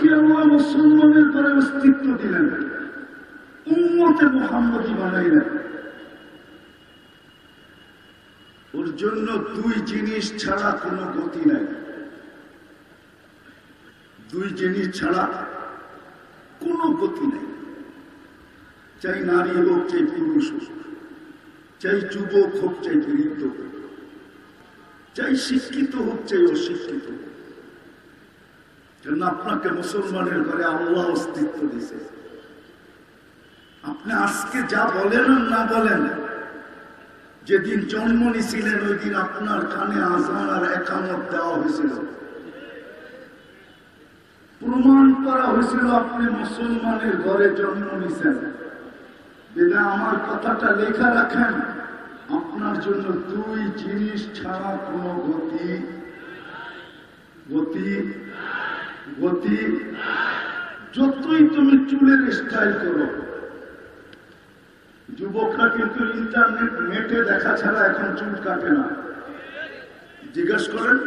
ওকে আল্লাহ মুসলমানের ঘরে অস্তিত্ব দিলেন, উম্মতে মুহাম্মদী বানাইলেন। ওর জন্য দুই জিনিস ছাড়া কোনো গতি নাই, দুই জিনিস ছাড়া কোনো গতি নেই। চাই নারী হোক, চাই পুরুষ হোক, চাই যুবক হোক, চাই বৃদ্ধ হোক, চাই শিক্ষিত হোক, চাই অশিক্ষিত হোক, জন্য আপনাকে মুসলমানের ঘরে আল্লাহ অস্তিত্ব দিছে। আপনি আজকে যা বলেন আর না বলেন, যেদিন জন্ম নিয়েছিলেন ওই দিন আপনার কানে আযান আর ইকামত দেওয়া হয়েছিল, প্রমাণ করা হয়েছিল আপনি মুসলমানের ঘরে জন্ম নিয়েছেন। বিনা আমার কথাটা লেখা রাখেন, আপনার জন্য দুই জিনিস ছাড়া কোনো গতি গতি গতি যতই তুমি চুলের স্টাইল করো, যুবকরা কিন্তু ইন্টারনেট নেটে দেখা ছাড়া এখন চুল কাটে না, জিজ্ঞেস করেন।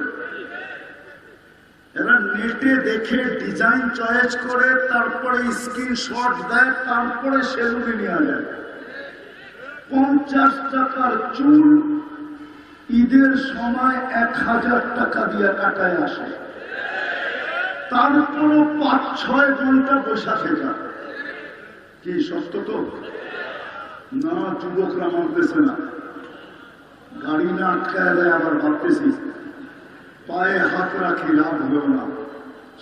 এরা নেটে দেখে ডিজাইন চয়েস করে, তারপরে স্ক্রিনশট দেয়, তারপরে সেলুনে নিয়ে যায়। 50 টাকার চুল ঈদের সময় 1000 টাকা দিয়ে কাটায় আসে, তারপরও 5-6 ঘন্টা বসা থেকে। কি সত্য তো না? যুবকরা মানতেছে না, গাড়ি না আটকায় দেয়, আবার ভাবতেছি পায়ে হাত রাখি, লাভ হলো না।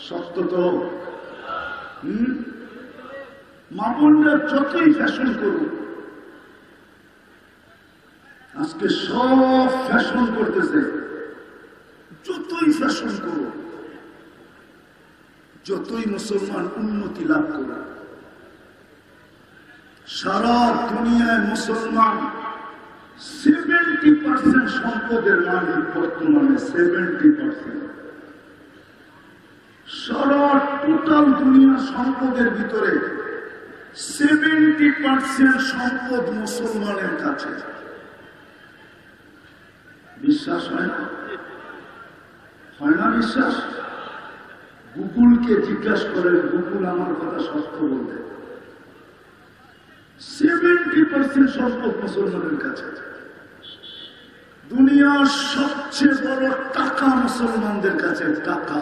সত্য তো মামুনরা যতই ফ্যাশন করুক, আজকে সব ফ্যাশন করতেছে, যতই ফ্যাশন করুক, যতই মুসলমান উন্নতি লাভ করুক, সারা দুনিয়ায় মুসলমান 70% সম্পদের মালিক বর্তমানে। 70% সারা টোটাল দুনিয়া সম্পদের ভিতরে 70% সম্পদ মুসলমানের কাছে। বিশ্বাস হয় না? হয় না বিশ্বাস? গুগলকে জিজ্ঞাসা করেন, গুগল আমার কথা সত্য বলবে। 70% সম্পদ মুসলমানের কাছে। দুনিয়ার সবচেয়ে বড় টাকা মুসলমানদের কাছে। টাকা,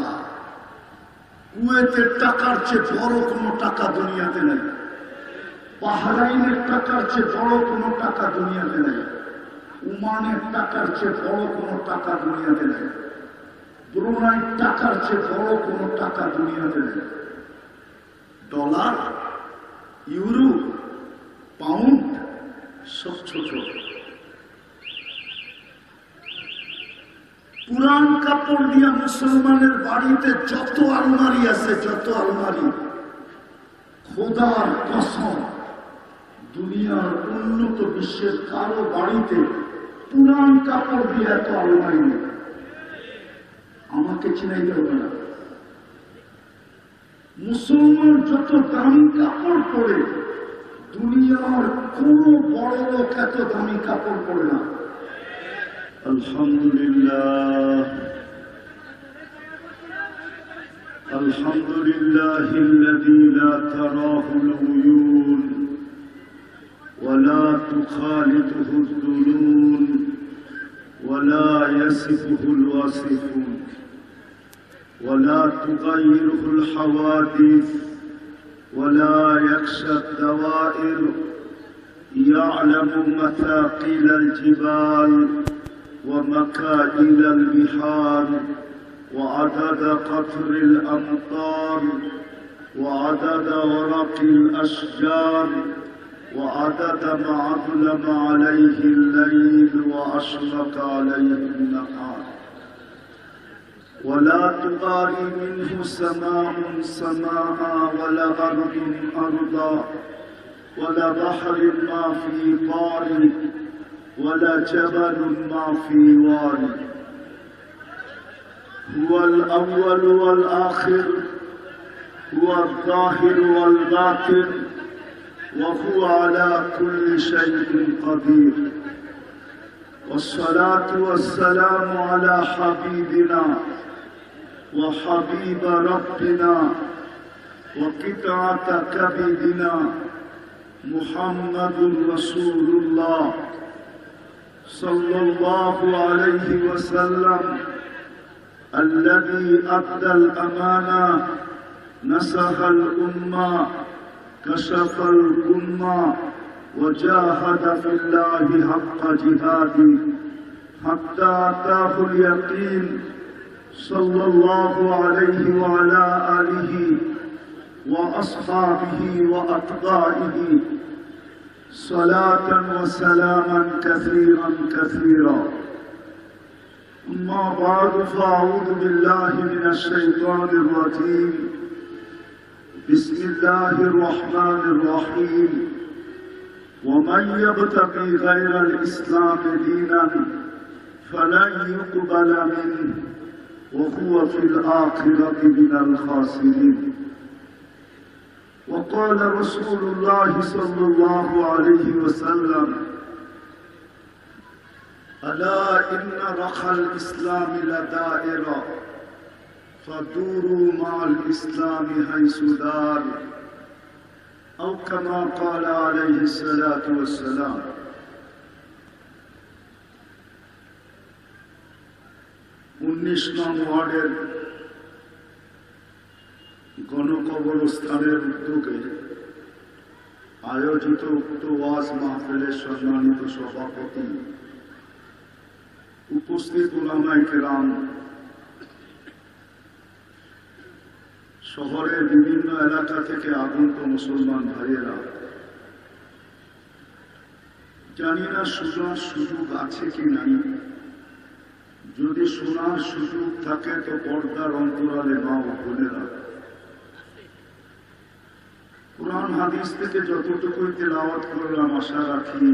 কুয়েতের টাকার চেয়ে বড় কোনো টাকা দুনিয়াতে নাই, বাহরাইনের টাকার চেয়ে বড় কোনো টাকা দুনিয়াতে নাই, ওমানের টাকার চেয়ে বড় কোনো টাকা দুনিয়াতে নাই, ব্রুনাইয়ের টাকার চেয়ে বড় কোনো টাকা দুনিয়াতে নেই। ডলার, ইউরো, পাউন্ড সব ছোট। পুরান কাপড় দিয়া মুসলমানের বাড়িতে যত আলমারি আছে, যত আলমারি, খোদার কসম দুনিয়ার উন্নত বিশ্বের কারো বাড়িতে পুরান কাপড় দিয়ে এত আলমারি নেই। আমাকে চিনাইতে হবে না, মুসলমান যত দামি কাপড় পরে দুনিয়ার কোন বড় লোক এত দামি কাপড় পরে না। আলহামদুলিল্লাহ, আলহামদুলিল্লাহিল্লাযী লা তারাহুল উয়ুন ওয়া লা তুখালিতুহু যুনুন ওয়া লা ইয়াসিফুহুল ওয়াসিফুন ওয়া লা তুগায়্যিরুহুল হাওয়াদিস ওয়া লা ইয়াখশা আদ-দাওয়াইর ইয়া'লামু মাথাকিলাল জিবাল ومكائل البحار وعدد قطر الأمطار وعدد ورق الأشجار وعدد ما أظلم عليه الليل وأشرق عليه النهار ولا تغاري منه سماء سماء ولا أرض أرضا ولا بحر ما في طارق ولا جبل ما في وادي هو الأول والآخر هو الظاهر والباطن وهو على كل شيء قدير والصلاة والسلام على حبيبنا وحبيب ربنا وقطعة كبدنا محمد رسول الله صلى الله عليه وسلم الذي أدى الأمانة نصح الأمة كشف الأمة وجاهد في الله حق جهاده حتى أتاه اليقين صلى الله عليه وعلى آله وأصحابه وأتباعه صلاة وسلاما كثيرا كثيرا. أما بعد فأعوذ بالله من الشيطان الرجيم. بسم الله الرحمن الرحيم. ومن يبتغي غير الإسلام دينا فلن يقبل منه وهو في الآخرة من الخاسرين. وقال رسول الله صلى الله عليه وسلم ألا إن رخى الإسلام لدائرة فدوروا مع الإسلام حيث دار أو كما قال عليه الصلاة والسلام. উনিশ নং ওয়ার্ডের গণকবরস্থানের উদ্যোগে আয়োজিত উক্ত ওয়াজ মাহফিলের সম্মানিত সভাপতি, উপস্থিত উলামায়ে কেরাম, শহরের বিভিন্ন এলাকা থেকে আগত মুসলমান ভাইয়েরা, জানি না শোনার সুযোগ আছে কি নাই। যদি শোনার সুযোগ থাকে তো পর্দার অন্তরালে মা ও বোনেরা কুরআন হাদিস থেকে যতটুকুই তেলাওয়াত করলাম আশা রাখি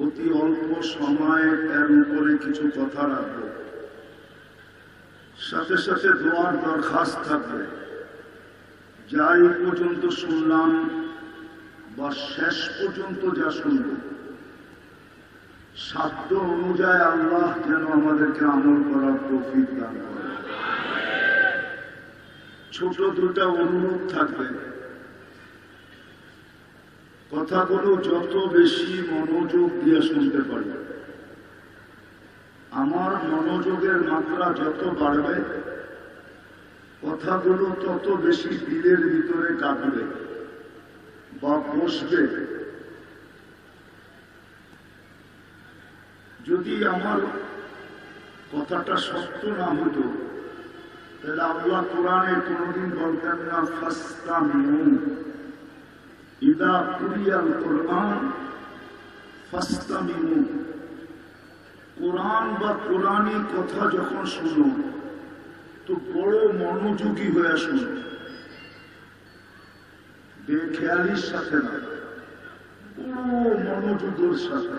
অতি অল্প সময়ে এর উপরে কিছু কথা রাখব। সাথে সাথে দোয়ার দরখাস্ত থাকবে। যা এই পর্যন্ত শুনলাম বা শেষ পর্যন্ত যা শুনব, সাধ্য অনুযায়ী আল্লাহ যেন আমাদেরকে আমল করার তৌফিক দান করে। ছোট দুটা অনুরোধ থাকবে। কথাগুলো যত বেশি মনোযোগ দিয়ে শুনতে পারবে, আমার মনোযোগের মাত্রা যত বাড়বে, কথাগুলো তত বেশি দিলের ভিতরে কাটবে বা বসবে। যদি আমার কথাটা সত্য না হতো তাহলে আল্লাহ কোরআনে কোনদিন বলতেন না ফাসতামিউ ইদা কুরিয়াল কোরআন ফাসতামিউ। কোরআন বা কোরআনী কথা যখন শুনো তো বড় মনোযোগী হয়ে শুনো, বেখেয়ালির সাথে না, বড় মনোযোগের সাথে।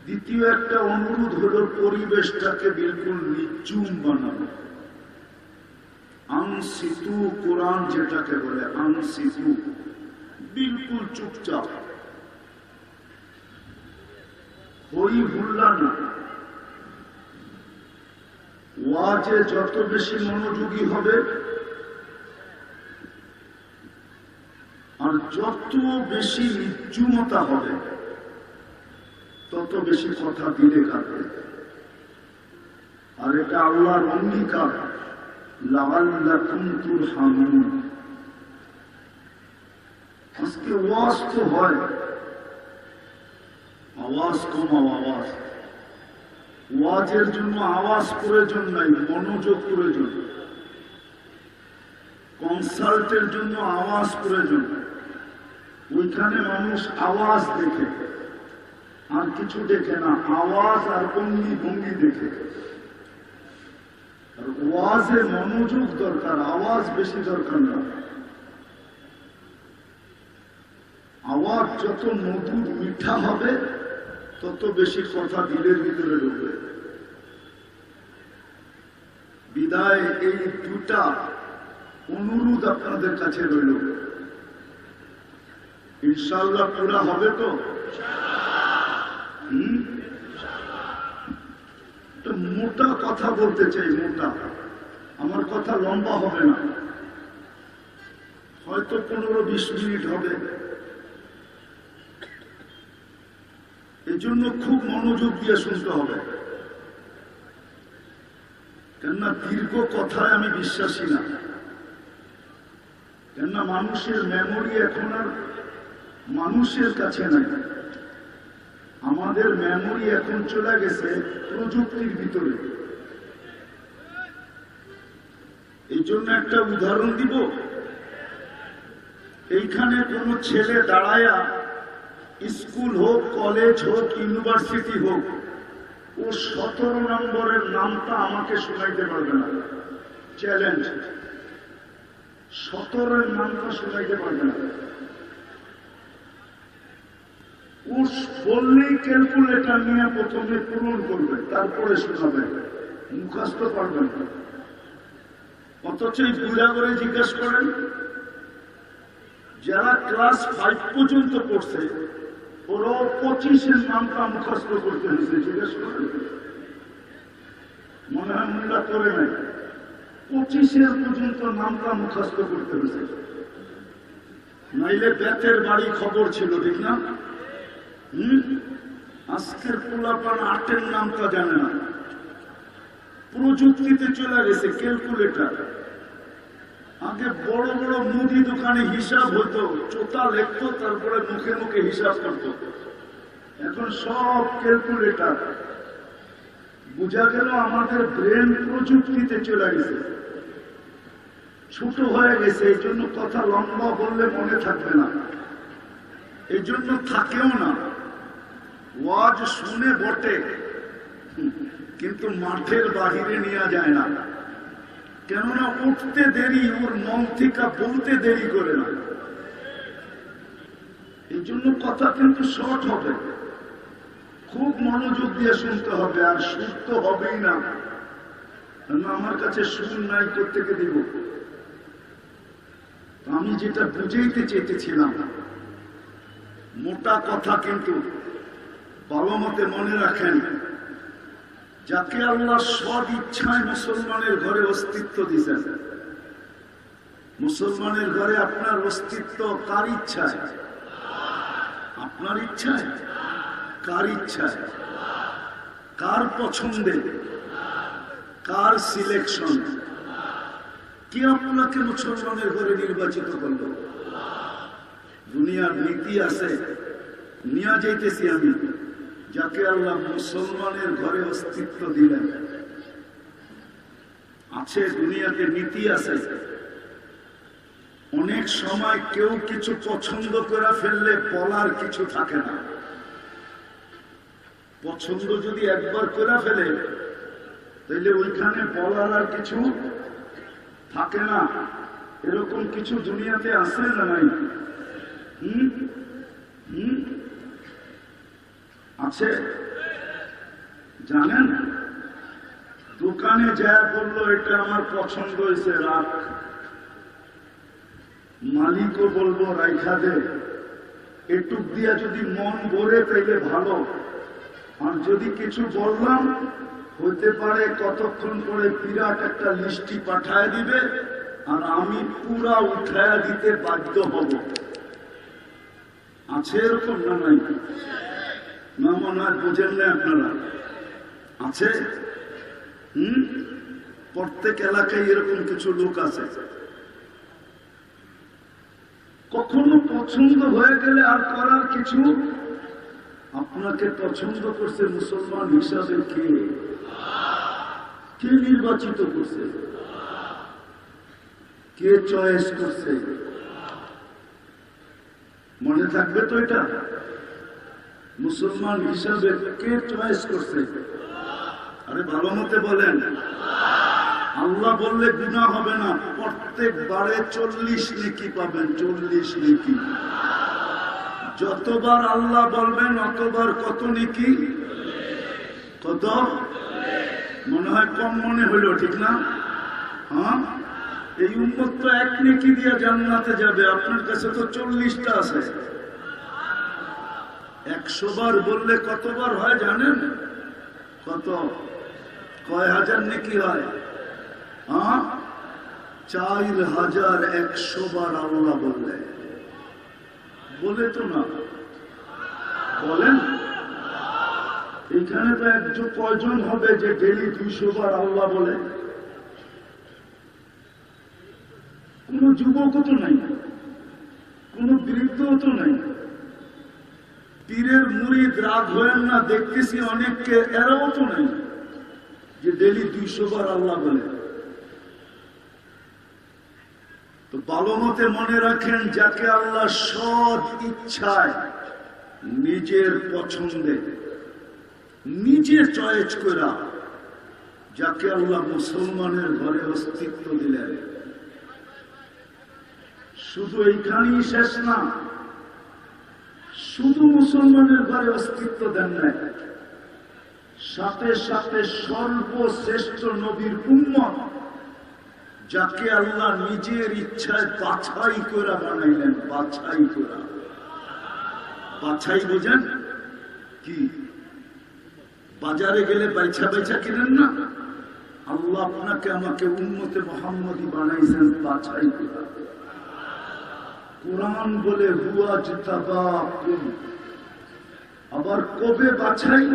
দ্বিতীয় একটা অনুরোধ হল পরিবেশটাকে বিলকুল নিচুম বানানো। আনসিতু কোরআন যেটাকে বলে, আনসিতু বিলকুল চুপচাপ, হই হুল্লা না। ওয়াজে যত বেশি মনোযোগী হবে আর যত বেশি নিচুমতা হবে তত বেশি কথা দিলে কাটবে। আর এটা আল্লাহর অঙ্গীকার, লাআল্লাকুম তুরহামুন। আজকে ওয়াজ তো হয়, আওয়াজ কমাও, আওয়াজ। ওয়াজের জন্য আওয়াজ প্রয়োজন নাই, মনোযোগ প্রয়োজন। কনসার্টের জন্য আওয়াজ প্রয়োজন। ওইখানে মানুষ আওয়াজ দেখে আর কিছু দেখে না, আওয়াজ আর অঙ্গি ভঙ্গি দেখে। আর ওয়াজে মনোযোগ দরকার, আওয়াজ বেশি দরকার না। আওয়াজ যত মধুর মিঠা হবে তত বেশি কথা দিলের ভিতরে ঢুকবে। বিদায় এই দুটা অনুরোধ আপনাদের কাছে রইল। ইনশাআল্লাহ পুরা হবে তো? মোটা কথা বলতে চাই, মোটা। আমার কথা কথা লম্বা হবে না, হয়তো 15-20 মিনিট হবে। এই জন্য খুব মনোযোগ দিয়ে শুনতে হবে, কেননা দীর্ঘ কথায় আমি বিশ্বাসী না। কেননা মানুষের মেমোরি এখন আর মানুষের কাছে নাই, আমাদের মেমোরি এখন চলে গেছে প্রযুক্তির ভিতরে। এই জন্য একটা উদাহরণ দিব। এইখানে কোন ছেলে দাঁড়ায়া, স্কুল হোক, কলেজ হোক, ইউনিভার্সিটি হোক, ও 17 নম্বরের নামটা আমাকে শোনাইতে পারবে না। চ্যালেঞ্জ, 17-এর নামটা শোনাইতে পারবে না। ও বললেই ক্যালকুলেটর নিয়ে প্রথমে পূরণ করবে, তারপরে শোনাবে, মুখস্থ পারবে না। অথচ এই বুঝা করে জিজ্ঞেস করেন, যারা ক্লাস 5 পর্যন্ত পড়ছে ওরা 25-এর নামটা মুখস্থ করতে হয়েছে, জিজ্ঞেস করেন। মনে হয় মূল্যা করে নাই, 25-এর পর্যন্ত নামটা মুখস্থ করতে হয়েছে। নাইলে ব্যাতের বাড়ি খবর ছিল, ঠিক না? আজকের পোলাপান 8-এর নামটা জানে না। প্রযুক্তিতে চলে গেছে ক্যালকুলেটর। আগে বড় বড় মুদি দোকানে হিসাব হতো, চোতা লিখতো, তারপরে মুখে মুখে হিসাব করত। এখন সব ক্যালকুলেটর। বোঝা গেল আমাদের ব্রেন প্রযুক্তিতে চলে গেছে, ছোট হয়ে গেছে। এই জন্য কথা লম্বা বললে মনে থাকবে না, এই জন্য থাকেও না। ওয়াজ শুনে বটে, কিন্তু মাঠের বাহিরে নেওয়া যায় না। কেননা উঠতে দেরি, ওর মন থেকে বলতে দেরি করে না। এই জন্য কথা কিন্তু শর্ট হবে, খুব মনোযোগ দিয়ে শুনতে হবে। আর সুর তো হবেই না, আমার কাছে সুর নাই কোত্থেকে দিব। আমি যেটা বুঝাইতে চেয়েছিলাম, মোটা কথা কিন্তু ভালো মতে মনে রাখেন, যাকে আল্লাহ সদ ইচ্ছায় মুসলমানের ঘরে অস্তিত্ব দিয়েছেন। মুসলমানের ঘরে আপনার অস্তিত্ব কার ইচ্ছায়? আপনার ইচ্ছায়? কার ইচ্ছায়? কার পছন্দে? Car selection? কে আপনাকে মুসলমানের ঘরে নির্বাচিত করল? দুনিয়ার নীতি আছে, নিয়ে যাইতেছি আমি। যাকে আল্লাহ মুসলমানের ঘরে অস্তিত্ব দিলেন, আছে দুনিয়াতে নীতি আছে। অনেক সময় কেউ কিছু পছন্দ করে ফেললে বলার কিছু থাকে না। পছন্দ যদি একবার করে ফেলে তাহলে ওইখানে বলার আর কিছু থাকে না। এরকম কিছু দুনিয়াতে আছে না নাই? আছে। জানেন, দোকানে যা বললো এটা আমার পছন্দ হয়েছে, রাখ। মালিকও বলবো রাইখা দে। এটুক দিয়া যদি মন ভরে তাইলে ভালো। আর যদি কিছু বললাম, হইতে পারে কতক্ষণ পরে বিরাট একটা লিস্টি পাঠায় দিবে, আর আমি পুরা উঠায়া দিতে বাধ্য হব। আছে এরকম না নাই? না মনে হয় বোঝেন না আপনারা? আছে। প্রত্যেক এলাকায় এরকম কিছু লোক আছে। কখনো পছন্দ হয়ে গেলে আর করার কিছু। আপনাকে পছন্দ করছে মুসলমান হিসাবে কে? কে নির্বাচিত করছে? কে চয়েস করছে? মনে থাকবে তো এটা? মুসলমান হিসাবে কে চয়েস করছে? আরে ভালো মতে বলেন। আল্লাহ বললে গুনাহ হবে না, প্রত্যেকবারে 40 নেকি পাবেন। 40 নেকি। যতবার আল্লাহ বলবেন অতবার কত নেকি? কত? মনে হয় কম মনে হইল, ঠিক না? হ্যাঁ, এই উম্মত তো 1 নেকি দিয়ে জান্নাতে যাবে, আপনার কাছে তো 40টা আছে। 100 বার বললে কতবার হয় জানেন? কত? কয় হাজার নেকি হয়? হ্যাঁ, 4100 বার আল্লাহ বললে বলে তো না বলেন? এখানে তো একজন কয়জন হবে যে ডেলি 200 বার আল্লাহ বলে? কোন যুবকও তো নাই, কোন বৃদ্ধও তো নাই। পীরের মুরিদ রাগ হয়েন না, দেখতেছি অনেককে, এরাও তো নাই যে ডেলি 200 বার আল্লাহ বলে। তো ভালো মতে মনে রাখেন, যাকে আল্লাহ সৎ ইচ্ছায় নিজের পছন্দে নিজে চয়েস করা, যাকে আল্লাহ মুসলমানের ঘরে অস্তিত্ব দিলেন, শুধু এইখানেই শেষ না, শুধু মুসলমানের ঘরে অস্তিত্ব দেন নাই, সাথে সাথে সর্বশ্রেষ্ঠ নবীর উম্মত, যাকে আল্লাহ নিজের ইচ্ছায় বাছাই করা বানাইলেন। বাছাই করা, বাছাই বোঝেন কি? বাজারে গেলে বাইছা বাইছা কিনেন না? আল্লাহ আপনাকে আমাকে উম্মতে মুহাম্মদী বানাইছেন বাছাই করা। কোরআন বলে হুয়া জিতাবাকুম। আবার কবে বাছাই?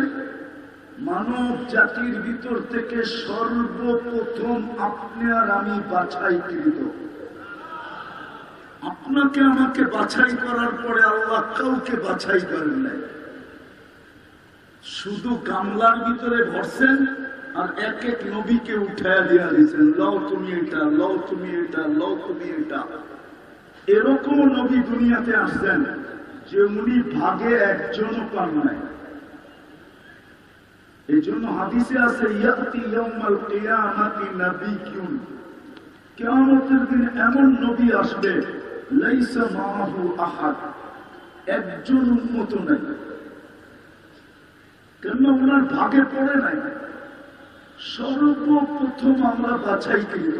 মানব জাতির ভিতর থেকে সর্বপ্রথম আপনি আর আমি বাছাইকৃত। আপনাকে আমাকে বাছাই করার পরে আল্লাহ কাউকে বাছাই করেন নাই, শুধু গামলার ভিতরে ভরছেন আর এক এক নবীকে উঠায় দিয়া দিয়েছেন, লও তুমি এটা, লও তুমি এটা, লও তুমি এটা। এরকম নবী দুনিয়াতে আসছেন যে উনি ভাগে একজনও পান নাই। এই জন্য হাদিসে আছে, ইয়াতি ইয়াউমাল কিয়ামাতি নাবিয়্যুন, কিয়ামতের দিন এমন নবী আসবে, লাইসা মাআহু আহাদ, একজন উম্মত নাই। কেন? ওনার ভাগে পড়ে নাই। সর্বপ্রথম আমরা বাছাইকৃত,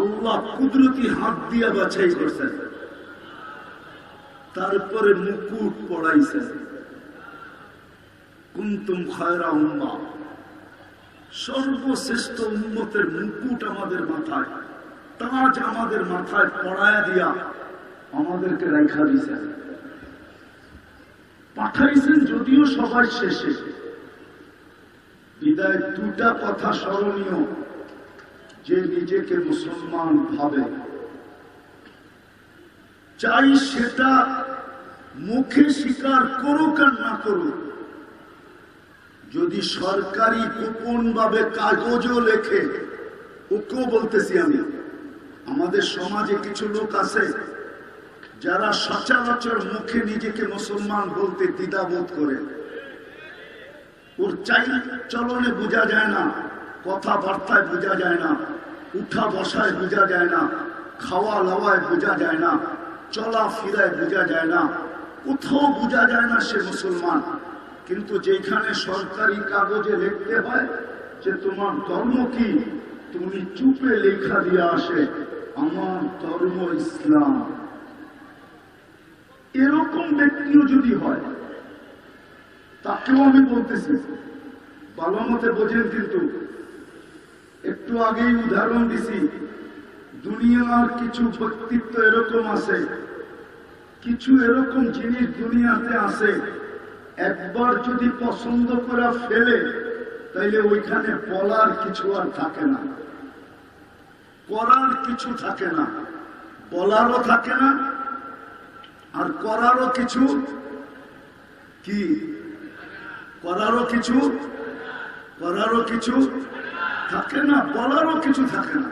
আল্লাহ কুদরতি হাত দিয়া বাছাই করছেন, তারপরে মুকুট পড়াইছেন। কুনতুম খায়রা উম্মাহ, সর্বশ্রেষ্ঠ উম্মতের মুকুট আমাদের মাথায়, তাজ আমাদের মাথায় পড়ায়া দিয়া আমাদেরকে রাখা দিয়েছেন, পাঠাইছেন। যদিও সবার শেষে বিদায় দুটা কথা স্মরণীয়, যে নিজেকে মুসলমান ভাবে, চাই সেটা মুখে স্বীকার করুক আর না করুক, যদি সরকারি গোপন ভাবে কাগজও লেখে, ওকেও বলতেছি আমি, আমাদের সমাজে কিছু লোক আছে যারা সচরাচর মুখে নিজেকে মুসলমান বলতে দ্বিধাবোধ করে। ওর চাই চলনে বোঝা যায় না, কথাবার্তায় বোঝা যায় না, উঠা বসায় বোঝা যায় না, খাওয়া লাওয়ায় বোঝা যায় না, চলা ফিরায় বোঝা যায় না, কোথাও বোঝা যায় না সে মুসলমান। কিন্তু যেখানে সরকারি কাগজে লিখতে হয় যে তোমার ধর্ম কি, তুমি চুপে লেখা দিয়ে আসে আমার ধর্ম ইসলাম। এরকম ব্যক্তিও যদি হয়, তাকেও আমি বলতেছি, ভালো মতে বোঝেন। কিন্তু একটু আগেই উদাহরণ দিছি, দুনিয়ার কিছু ব্যক্তিত্ব এরকম আছে, কিছু এরকম জিনিস দুনিয়াতে আছে, একবার যদি পছন্দ করে ফেলে তাইলে ওইখানে বলার কিছু আর থাকে না, করার কিছু থাকে না, বলারও থাকে না, আর করারও কিছু কি, করারও কিছু থাকে না, বলারও কিছু থাকে না।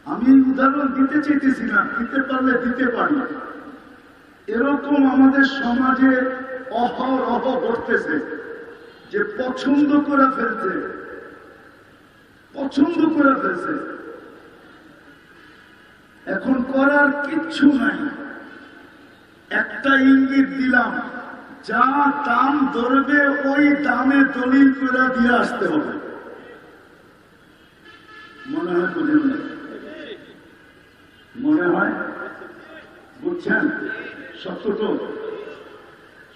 আমি উদাহরণ দিতে চাইতেছি না, দিতে পারলে দিতে পারি। এরকম আমাদের সমাজে অহরহ ঘটতেছে যে পছন্দ করে ফেলছে, এখন করার কিচ্ছু নাই। একটা ইঙ্গিত দিলাম, যা দাম ধরবে ওই দামে দলিল করে দিয়ে আসতে হবে। মনে হয় বুঝেন না? মনে হয় বুঝছেন? সত্য তো,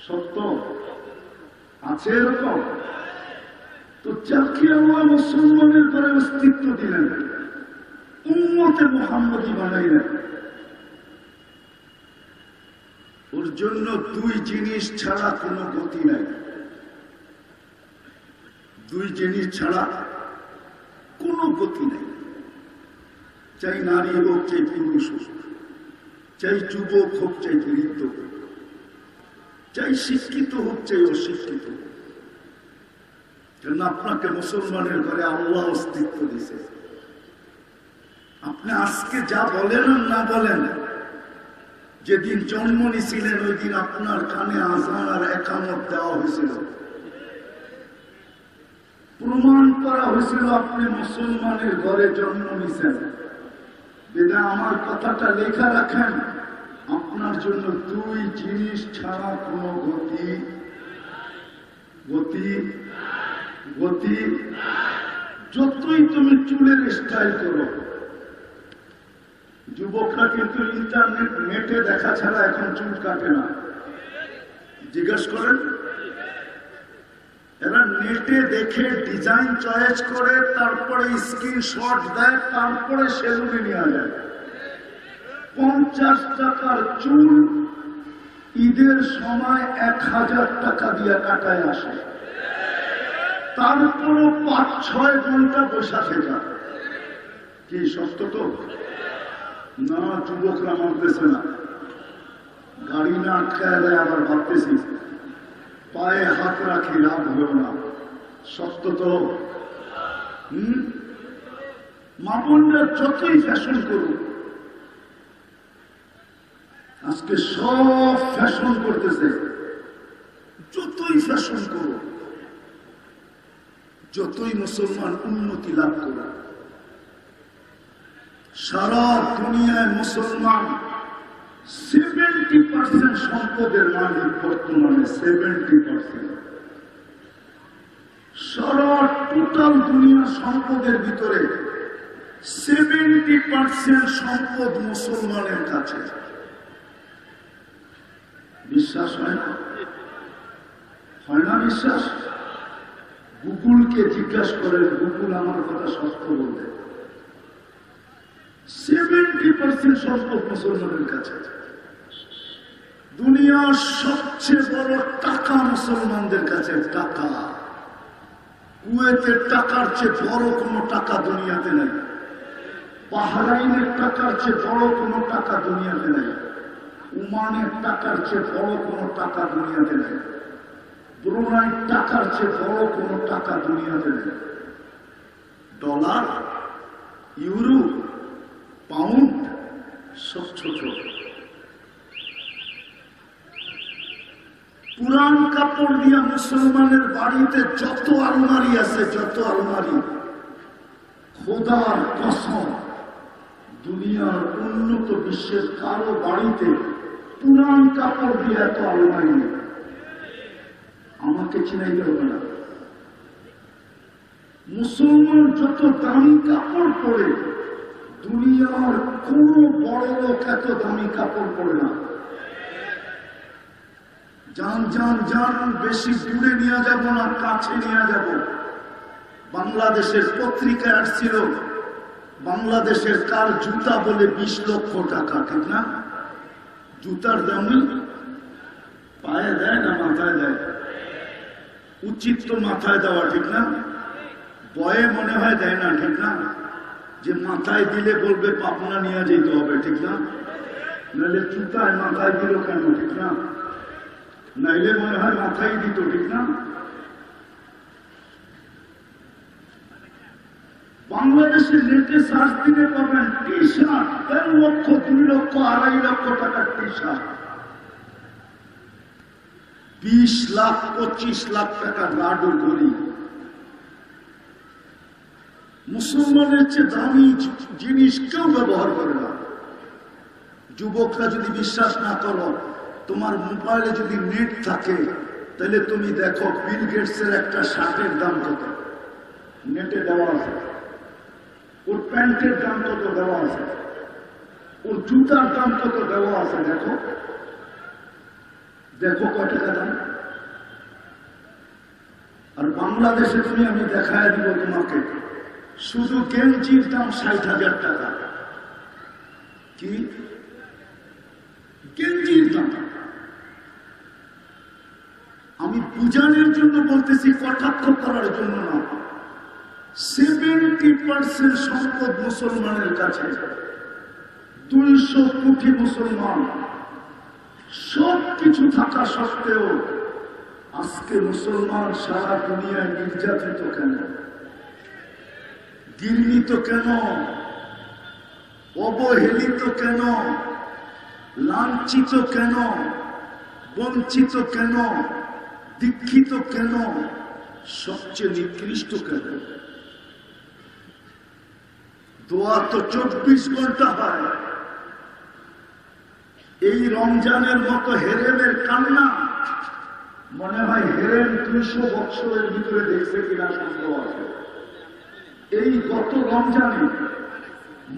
সত্য আছে এরকম। তো যাকে আল্লাহ মুসলমানের ঘরে অস্তিত্ব দিলেন, উম্মতে মুহাম্মদী বানাইলেন। ওর জন্য দুই জিনিস ছাড়া কোনো গতি নাই, দুই জিনিস ছাড়া কোনো গতি নেই। চাই নারী হোক, চাই পুরুষ হোক, চাই যুবক হোক, চাই বৃদ্ধ হোক, চাই শিক্ষিত হোক, চাই অশিক্ষিত হোক, কেন আপনাকে মুসলমানের ঘরে আল্লাহ অস্তিত্ব দিছে। আপনি আজকে যা বলেন আর না বলেন, যেদিন জন্ম নিয়েছিলেন ওই দিন আপনার কানে আযান আর একামত দেওয়া হয়েছিল, প্রমাণ করা হয়েছিল আপনি মুসলমানের ঘরে জন্ম নিয়েছেন। বেদা আমার কথাটা লেখা রাখেন, আপনার জন্য দুই জিনিস ছাড়া কোনো গতি গতি গতি যতই তুমি চুলের স্টাইল করো, যুবকরা কিন্তু ইন্টারনেট নেটে দেখা ছাড়া এখন চুল কাটে না। জিজ্ঞেস করেন, এরা নেটে দেখে ডিজাইন চয়েস করে, তারপরে স্ক্রিনশট দেয়, তারপরে সেলুনে নিয়ে যায়। 50 টাকার চুল ঈদের সময় 1000 টাকা দিয়ে কাটায় আসে, তারপরও 5-6 ঘন্টা বসা থেকে। কি সত্য তো না? যুবকরা মানতেছে না, গাড়ি না আটকায় দেয়, আবার ভাবতেছি পায়ে হাত রাখি, লাভ হলো না। সত্য তো মামুনরা যতই ফ্যাশন করুক, আজকে সব ফ্যাশন করতেছে, যতই ফ্যাশন করুক, যতই মুসলমান উন্নতি লাভ করুক, সারা দুনিয়ায় মুসলমান 70% সম্পদের মালিক বর্তমানে। 70% সারা টোটাল দুনিয়া সম্পদের ভিতরে 70% সম্পদ মুসলমানের কাছে। বিশ্বাস হয় না? হয় না বিশ্বাস? গুগলকে জিজ্ঞাসা করেন, গুগল আমার কথা সত্য বলবে। 70% সম্পদ মুসলমানের কাছে। দুনিয়ার সবচেয়ে বড় টাকা মুসলমানদের কাছে। টাকা, কুয়েতের টাকার চেয়ে বড় কোনো টাকা দুনিয়াতে নাই, বাহরাইনের টাকার চেয়ে বড় কোনো টাকা দুনিয়াতে নাই, ওমানের টাকার চেয়ে বড় কোনো টাকা দুনিয়াতে নাই, ব্রুনাইয়ের টাকার চেয়ে বড় কোনো টাকা দুনিয়াতে নেই। ডলার, ইউরো, পাউন্ড সব ছোট। পুরান কাপড় দিয়া মুসলমানের বাড়িতে যত আলমারি আছে, যত আলমারি, খোদার কসম দুনিয়ার উন্নত বিশ্বের কারো বাড়িতে পুরান কাপড় দিয়ে এত আলমারি নেই। আমাকে চিনাইতে হবে না, মুসলমান যত দামি কাপড় পরে, দুনিয়ার কোন বড় লোক এত দামি কাপড় পরে না। যান যান যান, বেশি দূরে নিয়ে যাব না, কাছে নিয়ে যাব। বাংলাদেশের পত্রিকায় আসছিল, বাংলাদেশের কার জুতা বলে 20 লক্ষ টাকা, ঠিক না? জুতার দামই পায়ে দেয় না মাথায় দেয়? উচিত তো মাথায় দেওয়া, ঠিক না? বয়ে মনে হয় দেয় না, ঠিক না? যে মাথায় দিলে বলবে পাবনা নিয়ে যেতে হবে, ঠিক না? নাহলে জুতায় মাথায় দিল কেন, ঠিক না? নাইলে মনে হয় মাথায় দিত, ঠিক না? বাংলাদেশের নেটে সার্চ দিলে পাবেন টি শার্ট 1 লক্ষ, 2 লক্ষ, 2.5 লক্ষ টাকার টি শার্ট, 20 লাখ 25 লাখ টাকা গার্ডও করি। মুসলমানের চেয়ে দামি জিনিস কেউ ব্যবহার করে না। যুবকরা যদি বিশ্বাস না করো, তোমার মোবাইলে যদি নেট থাকে, তাহলে তুমি দেখো বিল গেটসের একটা শার্টের দাম কত, নেটে দেওয়া আছে। ওর প্যান্টের দাম কত দেওয়া আছে, ওর জুতার দাম কত দেওয়া আছে। দেখো দেখো কত টাকা দাম। আর বাংলাদেশে তুমি, আমি দেখায় দিব তোমাকে, শুধু গেঞ্জির দাম 60,000 টাকা, কি গেঞ্জির দাম। আমি বুঝানোর জন্য বলতেছি, কটাক্ষ করার জন্য না। 70% সম্পদ মুসলমানের কাছে, 200 কোটি মুসলমান, সব কিছু থাকা সত্ত্বেও আজকে মুসলমান সারা দুনিয়ায় নির্যাতিত কেন, ঘৃণিত কেন, অবহেলিত কেন, লাঞ্ছিত কেন, বঞ্চিত কেন, দীক্ষিত কেন, সবচেয়ে নিকৃষ্ট কেন? দোয়া তো 24 ঘন্টা হয়। এই রমজানের মতো হেরেমের কান্না মনে হয় হেরেম 200 বছরের ভিতরে দেখছে কিনা সন্দেহ আছে। এই গত রমজানে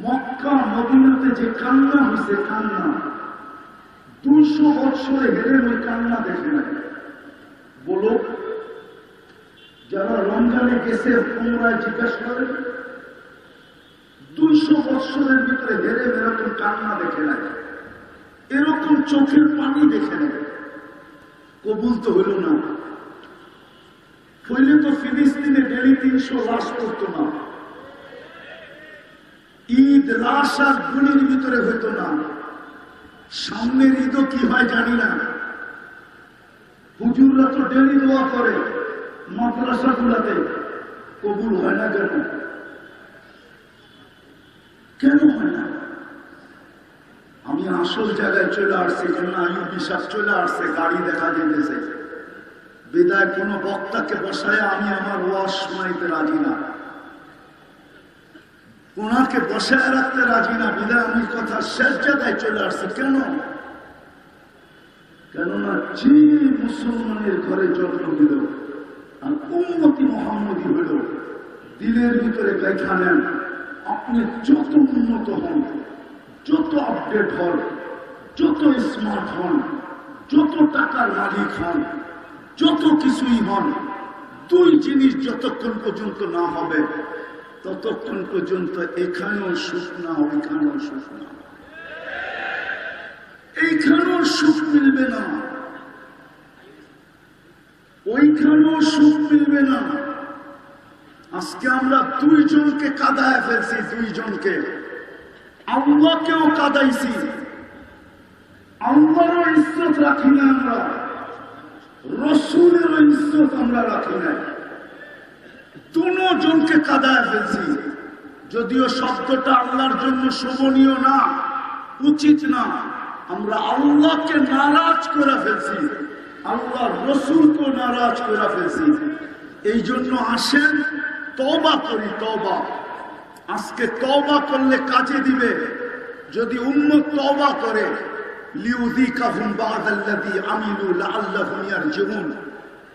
মক্কা মদিনাতে যে কান্না হয়েছে, কান্না 200 বছরে হেরেম ওই কান্না দেখে নাই। বলো, যারা রমজানে গেছে পুনরায় জিজ্ঞাসা করে, 200 বছরের ভিতরে হেরেম এরকম কান্না দেখে নাই, এরকম চোখের পানি দেখে নেয়। কবুল তো হইল না। হইলে তো ফিলিস্তিনে ডেলি 300 লাশ করতো না, ঈদ লাশ আর গুলির ভিতরে হইতো না। সামনের ঈদও কি হয় জানি না। হুজুররা তো ডেলি দোয়া করে মাদ্রাসা গুলাতে, কবুল হয় না কেন? কেন হয় না? আমি আসল জায়গায় চলে আসছি, কেন আয়ুব বিশ্বাস চলে আসছে, গাড়ি দেখা যেতেছে। বিদায় কোনো বক্তাকে বসায় আমি আমার ওয়াজ শোনাইতে রাজি না, ওনাকে বসায় রাখতে রাজি না। বিদায় আমি কথা শেষ জায়গায় চলে আসছি। কেন? কেননা যে মুসলমানের ঘরে জন্ম দিল আর উম্মতি মুহাম্মদী হইল, দিলের ভিতরে দেখা নেন, আপনি যত উন্নত হন, যত আপডেট হন, যত স্মার্ট হন, যত টাকার মালিক হন, যত কিছুই হন, দুই জিনিস যতক্ষণ পর্যন্ত না হবে ততক্ষণ পর্যন্ত এখানেও সুখ না, ওইখানেও সুখ না, এইখানেও সুখ মিলবে না, ওইখানেও সুখ মিলবে না। আজকে আমরা দুইজনকে কাঁদায় ফেলছি, দুইজনকে, আল্লাহকেও কাঁদাইছি। আল্লাহরও ইজ্জত রাখি না আমরা, রসুলেরও ইজ্জত আমরা রাখি না, দুজনকে কাঁদায় ফেলছি। যদিও শব্দটা আল্লাহর জন্য শোভনীয় না, উচিত না, আমরা আল্লাহকে নারাজ করে ফেলছি, আল্লাহর রসুলকে নারাজ করে ফেলছি। এই জন্য আসেন তওবা করি, তওবা। আজকে তওবা করলে কাজে দিবে। যদি উম্মত তওবা করে, লিউযিকাহুম বা'দাল্লাযী আমিলু লাআল্লাহুম ইয়ারজিউন,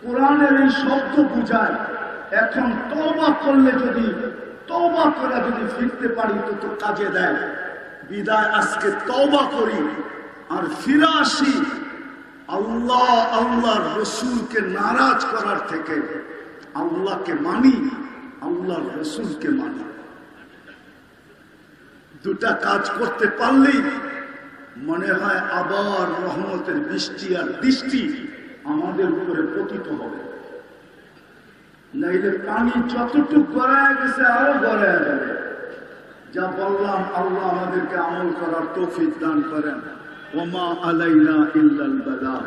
কোরআনের এই শব্দ বুঝায়। এখন তওবা করলে, যদি তওবা করে যদি ফিরতে পারি তো কাজে দেয়। বিদায় আজকে তওবা করি আর ফিরে আসি আল্লাহ আল্লাহর রসুলকে নারাজ করার থেকে। আল্লাহকে মানি, আল্লাহর রসুলকে মানি। দুটা কাজ করতে পারলেই মনে হয় আবার রহমতের বৃষ্টি আর দৃষ্টি আমাদের উপরে পতিত হবে। নাইলে পানি যতটুকু গড়ায় গেছে আরো গড়ায় যাবে। যা বললাম, আল্লাহ আমাদেরকে আমল করার তৌফিক দান করেন। ওমা আলাইনা ইল্লাল বালাগ।